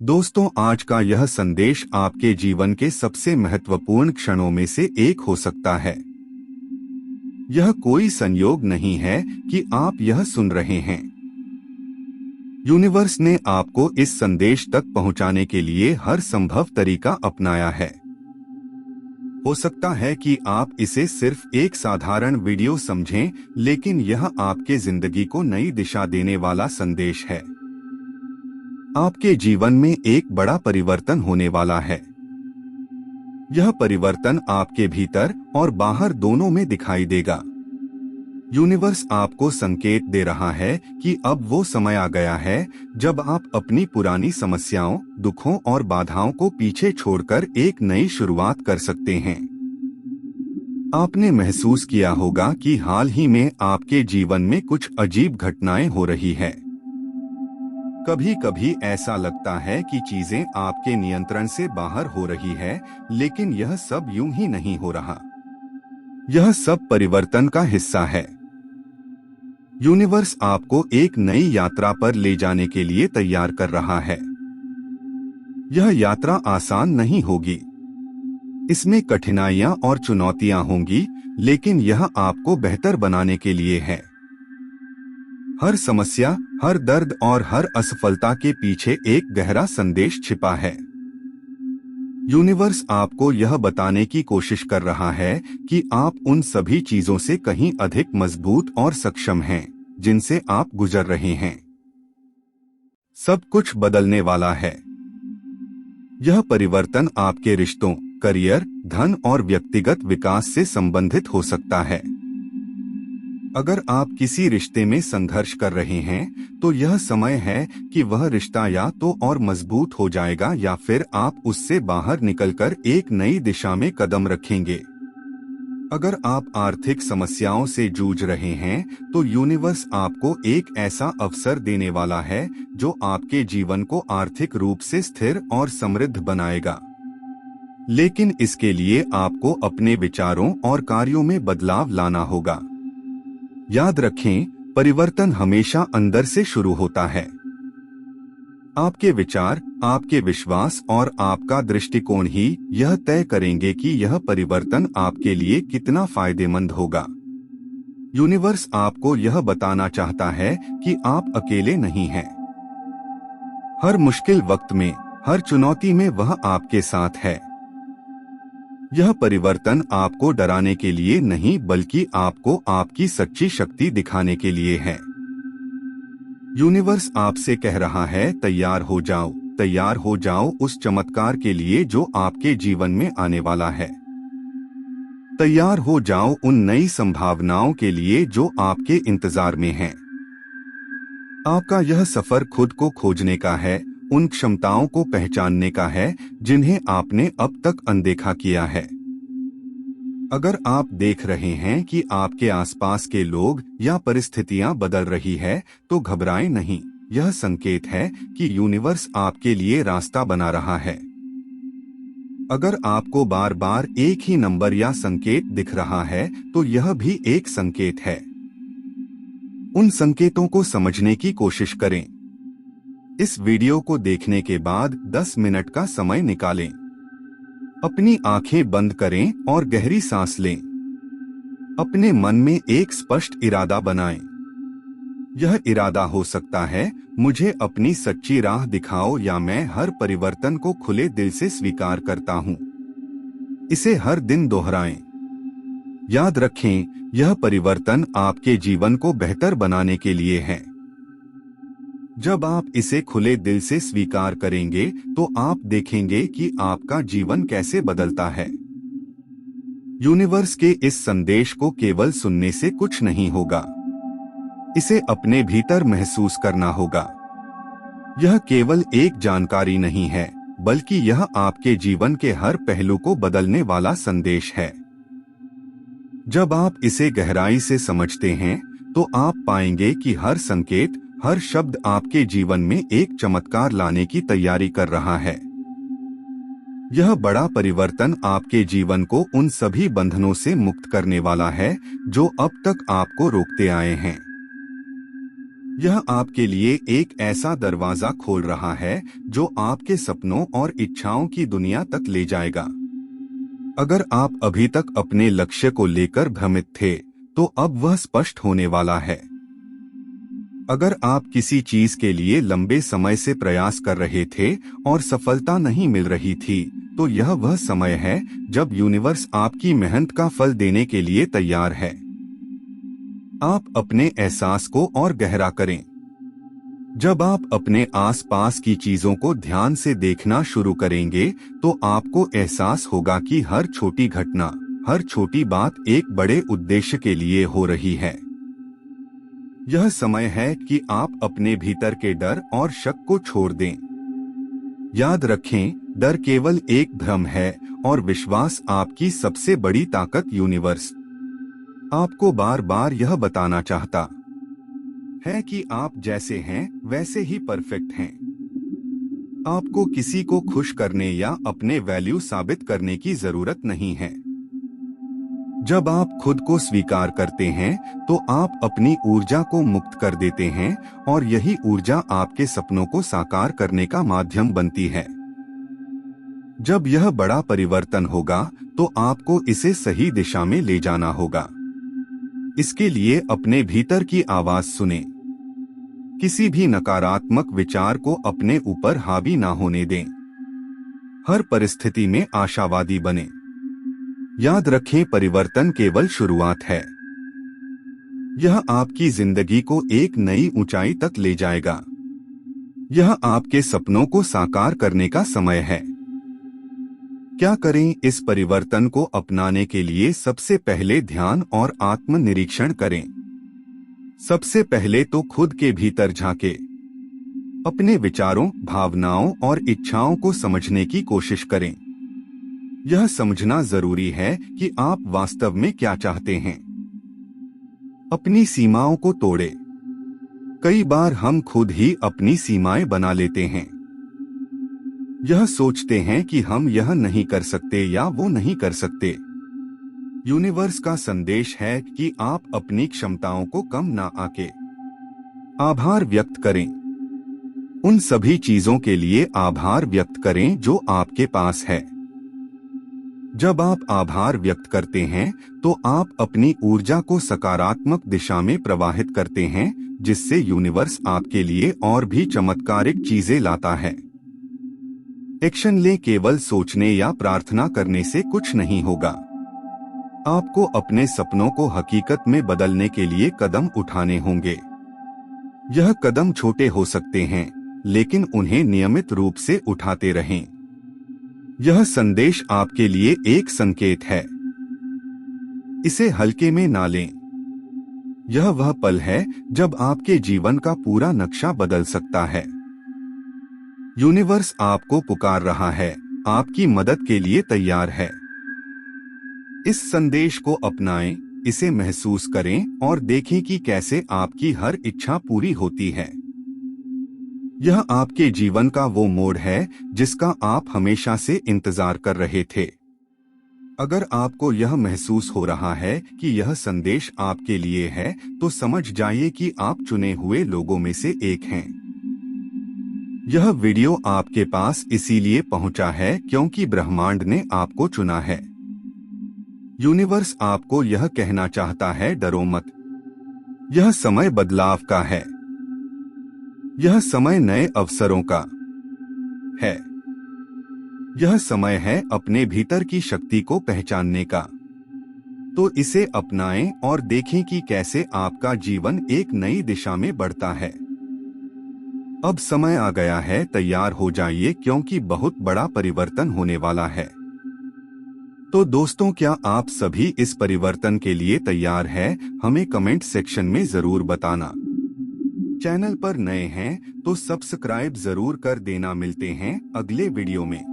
दोस्तों, आज का यह संदेश आपके जीवन के सबसे महत्वपूर्ण क्षणों में से एक हो सकता है। यह कोई संयोग नहीं है कि आप यह सुन रहे हैं। यूनिवर्स ने आपको इस संदेश तक पहुंचाने के लिए हर संभव तरीका अपनाया है। हो सकता है कि आप इसे सिर्फ एक साधारण वीडियो समझें, लेकिन यह आपके जिंदगी को नई दिशा देने वाला संदेश है। आपके जीवन में एक बड़ा परिवर्तन होने वाला है। यह परिवर्तन आपके भीतर और बाहर दोनों में दिखाई देगा। यूनिवर्स आपको संकेत दे रहा है कि अब वो समय आ गया है जब आप अपनी पुरानी समस्याओं, दुखों और बाधाओं को पीछे छोड़कर एक नई शुरुआत कर सकते हैं। आपने महसूस किया होगा कि हाल ही में आपके जीवन में कुछ अजीब घटनाएं हो रही है। कभी कभी ऐसा लगता है कि चीजें आपके नियंत्रण से बाहर हो रही है, लेकिन यह सब यूं ही नहीं हो रहा। यह सब परिवर्तन का हिस्सा है। यूनिवर्स आपको एक नई यात्रा पर ले जाने के लिए तैयार कर रहा है। यह यात्रा आसान नहीं होगी। इसमें कठिनाइयां और चुनौतियां होंगी, लेकिन यह आपको बेहतर बनाने के लिए है। हर समस्या, हर दर्द और हर असफलता के पीछे एक गहरा संदेश छिपा है। यूनिवर्स आपको यह बताने की कोशिश कर रहा है कि आप उन सभी चीजों से कहीं अधिक मजबूत और सक्षम हैं, जिनसे आप गुजर रहे हैं। सब कुछ बदलने वाला है। यह परिवर्तन आपके रिश्तों, करियर, धन और व्यक्तिगत विकास से संबंधित हो सकता है। अगर आप किसी रिश्ते में संघर्ष कर रहे हैं, तो यह समय है कि वह रिश्ता या तो और मजबूत हो जाएगा या फिर आप उससे बाहर निकलकर एक नई दिशा में कदम रखेंगे। अगर आप आर्थिक समस्याओं से जूझ रहे हैं, तो यूनिवर्स आपको एक ऐसा अवसर देने वाला है जो आपके जीवन को आर्थिक रूप से स्थिर और समृद्ध बनाएगा। लेकिन इसके लिए आपको अपने विचारों और कार्यों में बदलाव लाना होगा। याद रखें, परिवर्तन हमेशा अंदर से शुरू होता है। आपके विचार, आपके विश्वास और आपका दृष्टिकोण ही यह तय करेंगे कि यह परिवर्तन आपके लिए कितना फायदेमंद होगा। यूनिवर्स आपको यह बताना चाहता है कि आप अकेले नहीं हैं। हर मुश्किल वक्त में, हर चुनौती में वह आपके साथ है। यह परिवर्तन आपको डराने के लिए नहीं, बल्कि आपको आपकी सच्ची शक्ति दिखाने के लिए है। यूनिवर्स आपसे कह रहा है, तैयार हो जाओ उस चमत्कार के लिए जो आपके जीवन में आने वाला है। तैयार हो जाओ उन नई संभावनाओं के लिए जो आपके इंतजार में हैं। आपका यह सफर खुद को खोजने का है, उन क्षमताओं को पहचानने का है जिन्हें आपने अब तक अनदेखा किया है। अगर आप देख रहे हैं कि आपके आसपास के लोग या परिस्थितियां बदल रही है, तो घबराएं नहीं। यह संकेत है कि यूनिवर्स आपके लिए रास्ता बना रहा है। अगर आपको बार बार एक ही नंबर या संकेत दिख रहा है, तो यह भी एक संकेत है। उन संकेतों को समझने की कोशिश करें। इस वीडियो को देखने के बाद 10 मिनट का समय निकालें। अपनी आंखें बंद करें और गहरी सांस लें। अपने मन में एक स्पष्ट इरादा बनाएं। यह इरादा हो सकता है, मुझे अपनी सच्ची राह दिखाओ, या मैं हर परिवर्तन को खुले दिल से स्वीकार करता हूं। इसे हर दिन दोहराएं। याद रखें, यह परिवर्तन आपके जीवन को बेहतर बनाने के लिए है। जब आप इसे खुले दिल से स्वीकार करेंगे, तो आप देखेंगे कि आपका जीवन कैसे बदलता है। यूनिवर्स के इस संदेश को केवल सुनने से कुछ नहीं होगा। इसे अपने भीतर महसूस करना होगा। यह केवल एक जानकारी नहीं है, बल्कि यह आपके जीवन के हर पहलू को बदलने वाला संदेश है। जब आप इसे गहराई से समझते हैं, तो आप पाएंगे कि हर संकेत, हर शब्द आपके जीवन में एक चमत्कार लाने की तैयारी कर रहा है। यह बड़ा परिवर्तन आपके जीवन को उन सभी बंधनों से मुक्त करने वाला है जो अब तक आपको रोकते आए हैं। यह आपके लिए एक ऐसा दरवाजा खोल रहा है जो आपके सपनों और इच्छाओं की दुनिया तक ले जाएगा। अगर आप अभी तक अपने लक्ष्य को लेकर भ्रमित थे, तो अब वह स्पष्ट होने वाला है। अगर आप किसी चीज के लिए लंबे समय से प्रयास कर रहे थे और सफलता नहीं मिल रही थी, तो यह वह समय है जब यूनिवर्स आपकी मेहनत का फल देने के लिए तैयार है। आप अपने एहसास को और गहरा करें। जब आप अपने आसपास की चीजों को ध्यान से देखना शुरू करेंगे, तो आपको एहसास होगा कि हर छोटी घटना, हर छोटी बात एक बड़े उद्देश्य के लिए हो रही है। यह समय है कि आप अपने भीतर के डर और शक को छोड़ दें। याद रखें, डर केवल एक भ्रम है और विश्वास आपकी सबसे बड़ी ताकत। यूनिवर्स आपको बार बार यह बताना चाहता है कि आप जैसे हैं वैसे ही परफेक्ट हैं। आपको किसी को खुश करने या अपने वैल्यू साबित करने की जरूरत नहीं है। जब आप खुद को स्वीकार करते हैं, तो आप अपनी ऊर्जा को मुक्त कर देते हैं और यही ऊर्जा आपके सपनों को साकार करने का माध्यम बनती है। जब यह बड़ा परिवर्तन होगा, तो आपको इसे सही दिशा में ले जाना होगा। इसके लिए अपने भीतर की आवाज सुने। किसी भी नकारात्मक विचार को अपने ऊपर हावी ना होने दें। हर परिस्थिति में आशावादी बने। याद रखें, परिवर्तन केवल शुरुआत है। यह आपकी जिंदगी को एक नई ऊंचाई तक ले जाएगा। यह आपके सपनों को साकार करने का समय है। क्या करें? इस परिवर्तन को अपनाने के लिए सबसे पहले ध्यान और आत्मनिरीक्षण करें। सबसे पहले तो खुद के भीतर झांकें। अपने विचारों, भावनाओं और इच्छाओं को समझने की कोशिश करें। यह समझना जरूरी है कि आप वास्तव में क्या चाहते हैं। अपनी सीमाओं को तोड़ें। कई बार हम खुद ही अपनी सीमाएं बना लेते हैं। यह सोचते हैं कि हम यह नहीं कर सकते या वो नहीं कर सकते। यूनिवर्स का संदेश है कि आप अपनी क्षमताओं को कम ना आके आभार व्यक्त करें। उन सभी चीजों के लिए आभार व्यक्त करें जो आपके पास है। जब आप आभार व्यक्त करते हैं, तो आप अपनी ऊर्जा को सकारात्मक दिशा में प्रवाहित करते हैं, जिससे यूनिवर्स आपके लिए और भी चमत्कारिक चीजें लाता है। एक्शन लें। केवल सोचने या प्रार्थना करने से कुछ नहीं होगा। आपको अपने सपनों को हकीकत में बदलने के लिए कदम उठाने होंगे। यह कदम छोटे हो सकते हैं, लेकिन उन्हें नियमित रूप से उठाते रहें। यह संदेश आपके लिए एक संकेत है। इसे हल्के में ना लें। यह वह पल है जब आपके जीवन का पूरा नक्शा बदल सकता है। यूनिवर्स आपको पुकार रहा है, आपकी मदद के लिए तैयार है। इस संदेश को अपनाएं, इसे महसूस करें और देखें कि कैसे आपकी हर इच्छा पूरी होती है। यह आपके जीवन का वो मोड़ है जिसका आप हमेशा से इंतजार कर रहे थे। अगर आपको यह महसूस हो रहा है कि यह संदेश आपके लिए है, तो समझ जाइए कि आप चुने हुए लोगों में से एक हैं। यह वीडियो आपके पास इसीलिए पहुंचा है क्योंकि ब्रह्मांड ने आपको चुना है। यूनिवर्स आपको यह कहना चाहता है, डरो मत। यह समय बदलाव का है। यह समय नए अवसरों का है। यह समय है अपने भीतर की शक्ति को पहचानने का। तो इसे अपनाएं और देखें कि कैसे आपका जीवन एक नई दिशा में बढ़ता है। अब समय आ गया है, तैयार हो जाइए क्योंकि बहुत बड़ा परिवर्तन होने वाला है। तो दोस्तों, क्या आप सभी इस परिवर्तन के लिए तैयार हैं? हमें कमेंट सेक्शन में जरूर बताना। चैनल पर नए हैं तो सब्सक्राइब जरूर कर देना। मिलते हैं अगले वीडियो में।